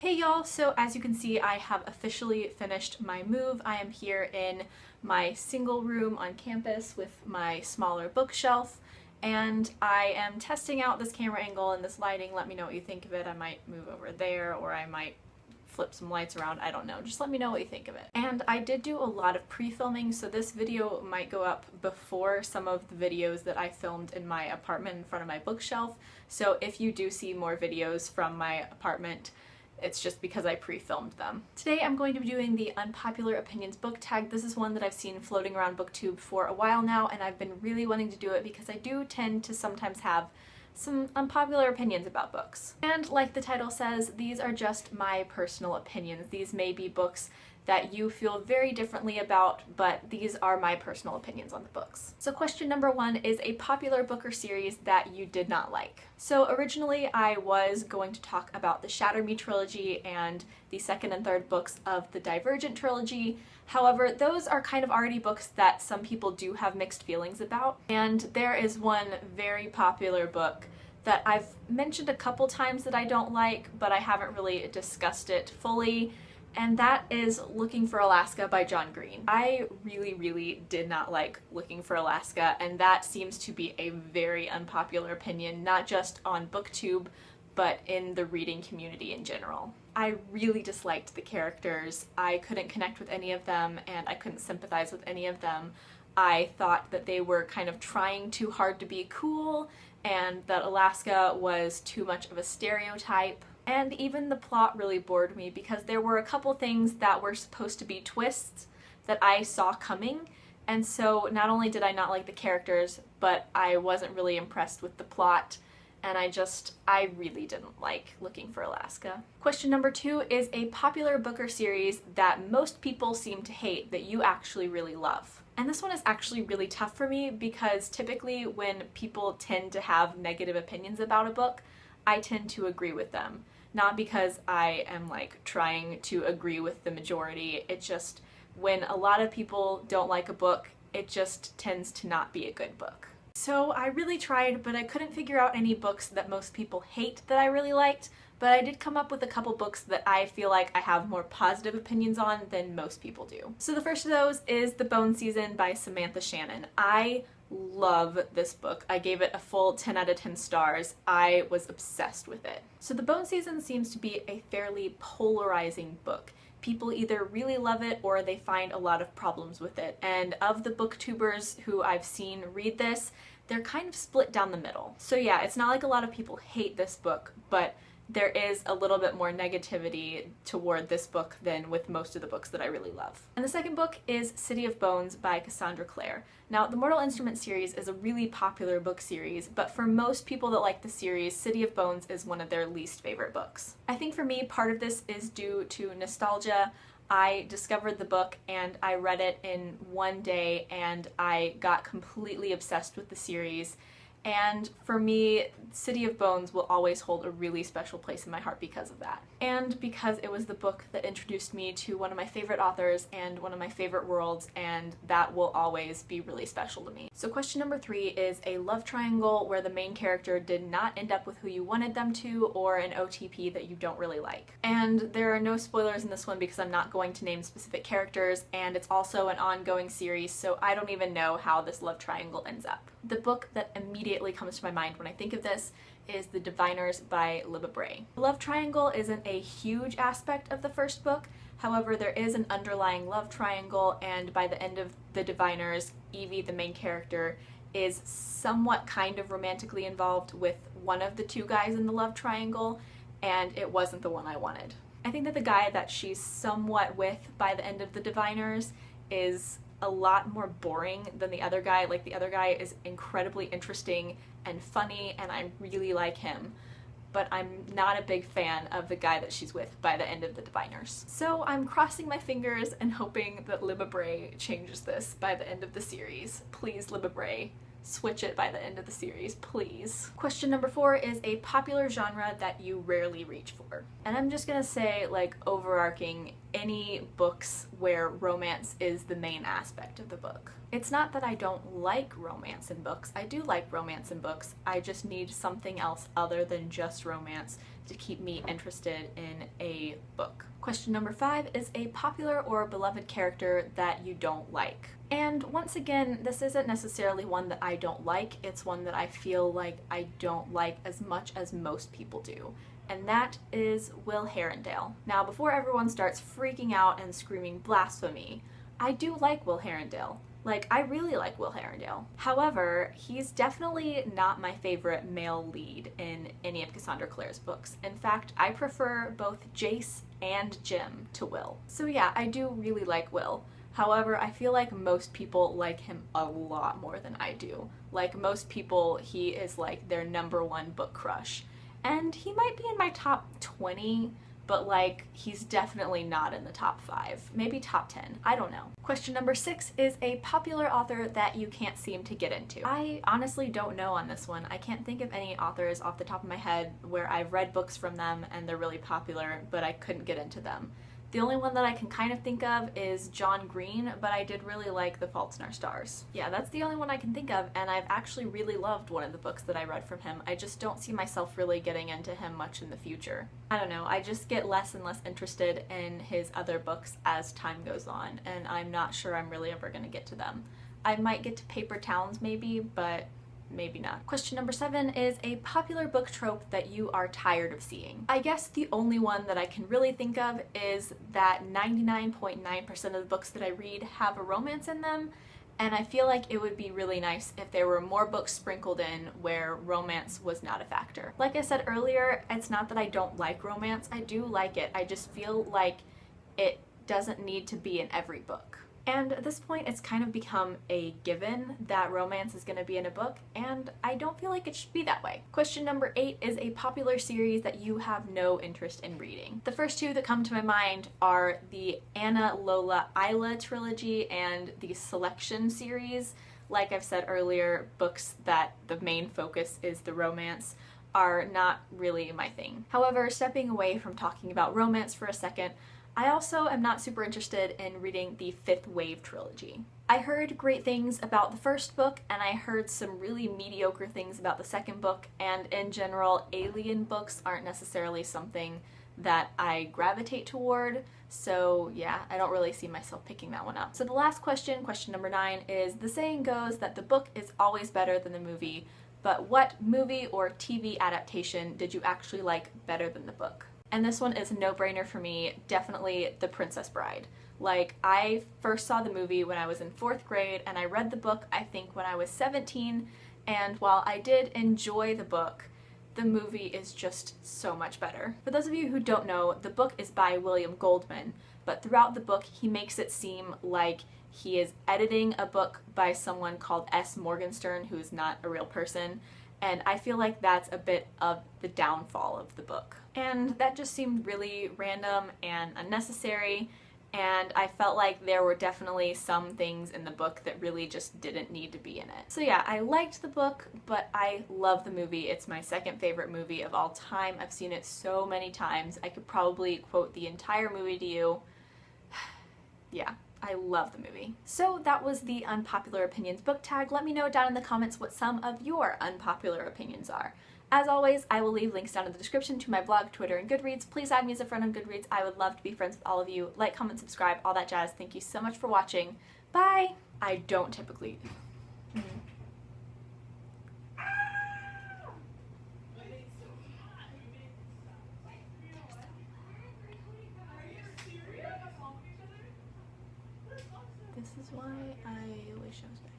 Hey y'all, so as you can see, I have officially finished my move. I am here in my single room on campus with my smaller bookshelf, and I am testing out this camera angle and this lighting. Let me know what you think of it. I might move over there, or I might flip some lights around, I don't know. Just let me know what you think of it. And I did do a lot of pre-filming, so this video might go up before some of the videos that I filmed in my apartment in front of my bookshelf. So if you do see more videos from my apartment, it's just because I pre-filmed them. Today I'm going to be doing the Unpopular Opinions book tag. This is one that I've seen floating around BookTube for a while now, and I've been really wanting to do it because I do tend to sometimes have some unpopular opinions about books. And like the title says, these are just my personal opinions. These may be books that you feel very differently about, but these are my personal opinions on the books. So question number one is a popular book or series that you did not like. So originally I was going to talk about the Shatter Me trilogy and the second and third books of the Divergent trilogy. However, those are kind of already books that some people do have mixed feelings about. And there is one very popular book that I've mentioned a couple times that I don't like, but I haven't really discussed it fully, and that is Looking for Alaska by John Green. I really did not like Looking for Alaska, and that seems to be a very unpopular opinion, not just on BookTube, but in the reading community in general. I really disliked the characters. I couldn't connect with any of them, and I couldn't sympathize with any of them. I thought that they were kind of trying too hard to be cool, and that Alaska was too much of a stereotype. And even the plot really bored me because there were a couple things that were supposed to be twists that I saw coming, and so not only did I not like the characters, but I wasn't really impressed with the plot, and I really didn't like Looking for Alaska. Question number two is a popular book or series that most people seem to hate that you actually really love. And this one is actually really tough for me because typically when people tend to have negative opinions about a book, I tend to agree with them. Not because I am like trying to agree with the majority, it's just when a lot of people don't like a book, it just tends to not be a good book. So I really tried, but I couldn't figure out any books that most people hate that I really liked, but I did come up with a couple books that I feel like I have more positive opinions on than most people do. So the first of those is The Bone Season by Samantha Shannon. I love this book. I gave it a full 10 out of 10 stars. I was obsessed with it. So The Bone Season seems to be a fairly polarizing book. People either really love it or they find a lot of problems with it. And of the booktubers who I've seen read this, they're kind of split down the middle. So yeah, it's not like a lot of people hate this book, but there is a little bit more negativity toward this book than with most of the books that I really love. And the second book is City of Bones by Cassandra Clare. Now, the Mortal Instruments series is a really popular book series, but for most people that like the series, City of Bones is one of their least favorite books. I think for me, part of this is due to nostalgia. I discovered the book and I read it in one day and I got completely obsessed with the series. And for me, City of Bones will always hold a really special place in my heart because of that. And because it was the book that introduced me to one of my favorite authors and one of my favorite worlds, and that will always be really special to me. So question number three is a love triangle where the main character did not end up with who you wanted them to, or an OTP that you don't really like. And there are no spoilers in this one because I'm not going to name specific characters, and it's also an ongoing series, so I don't even know how this love triangle ends up. The book that immediately comes to my mind when I think of this is The Diviners by Libba Bray. The love triangle isn't a huge aspect of the first book, however there is an underlying love triangle, and by the end of The Diviners, Evie, the main character, is somewhat kind of romantically involved with one of the two guys in the love triangle, and it wasn't the one I wanted. I think that the guy that she's somewhat with by the end of The Diviners is a lot more boring than the other guy. Like, the other guy is incredibly interesting and funny, and I really like him, but I'm not a big fan of the guy that she's with by the end of The Diviners. So I'm crossing my fingers and hoping that Libba Bray changes this by the end of the series. Please, Libba Bray, switch it by the end of the series, please. Question number four is a popular genre that you rarely reach for. And I'm just gonna say, like, overarching, any books where romance is the main aspect of the book. It's not that I don't like romance in books. I do like romance in books. I just need something else other than just romance to keep me interested in a Question number 5 is a popular or beloved character that you don't like. And once again, this isn't necessarily one that I don't like, it's one that I feel like I don't like as much as most people do. And that is Will Herondale. Now, before everyone starts freaking out and screaming blasphemy, I do like Will Herondale. Like, I really like Will Herondale. However, he's definitely not my favorite male lead in any of Cassandra Clare's books. In fact, I prefer both Jace and Jim to Will. So yeah, I do really like Will. However, I feel like most people like him a lot more than I do. Like, most people, he is like their #1 book crush. And he might be in my top 20, but like, he's definitely not in the top 5. Maybe top 10. I don't know. Question number 6 is a popular author that you can't seem to get into. I honestly don't know on this one. I can't think of any authors off the top of my head where I've read books from them and they're really popular, but I couldn't get into them. The only one that I can kind of think of is John Green, but I did really like The Faults in Our Stars. Yeah, that's the only one I can think of, and I've actually really loved one of the books that I read from him. I just don't see myself really getting into him much in the future. I don't know, I just get less and less interested in his other books as time goes on, and I'm not sure I'm really ever going to get to them. I might get to Paper Towns maybe, but maybe not. Question number 7 is a popular book trope that you are tired of seeing. I guess the only one that I can really think of is that 99.9% of the books that I read have a romance in them, and I feel like it would be really nice if there were more books sprinkled in where romance was not a factor. Like I said earlier, it's not that I don't like romance, I do like it, I just feel like it doesn't need to be in every book. And at this point, it's kind of become a given that romance is going to be in a book, and I don't feel like it should be that way. Question number 8 is a popular series that you have no interest in reading. The first two that come to my mind are the Anna, Lola, Isla trilogy and the Selection series. Like I've said earlier, books that the main focus is the romance are not really my thing. However, stepping away from talking about romance for a second, I also am not super interested in reading the Fifth Wave trilogy. I heard great things about the first book, and I heard some really mediocre things about the second book, and in general, alien books aren't necessarily something that I gravitate toward, so yeah, I don't really see myself picking that one up. So the last question, question number 9, is the saying goes that the book is always better than the movie, but what movie or TV adaptation did you actually like better than the book? And this one is a no-brainer for me, definitely The Princess Bride. Like, I first saw the movie when I was in 4th grade, and I read the book, I think, when I was 17, and while I did enjoy the book, the movie is just so much better. For those of you who don't know, the book is by William Goldman, but throughout the book he makes it seem like he is editing a book by someone called S. Morgenstern, who is not a real person, and I feel like that's a bit of the downfall of the book. And that just seemed really random and unnecessary, and I felt like there were definitely some things in the book that really just didn't need to be in it. So yeah, I liked the book, but I love the movie. It's my second favorite movie of all time. I've seen it so many times. I could probably quote the entire movie to you. Yeah. I love the movie. So that was the Unpopular Opinions book tag. Let me know down in the comments what some of your unpopular opinions are. As always, I will leave links down in the description to my blog, Twitter, and Goodreads. Please add me as a friend on Goodreads. I would love to be friends with all of you. Like, comment, subscribe, all that jazz. Thank you so much for watching. Bye! I don't typically... This is why I wish I was back.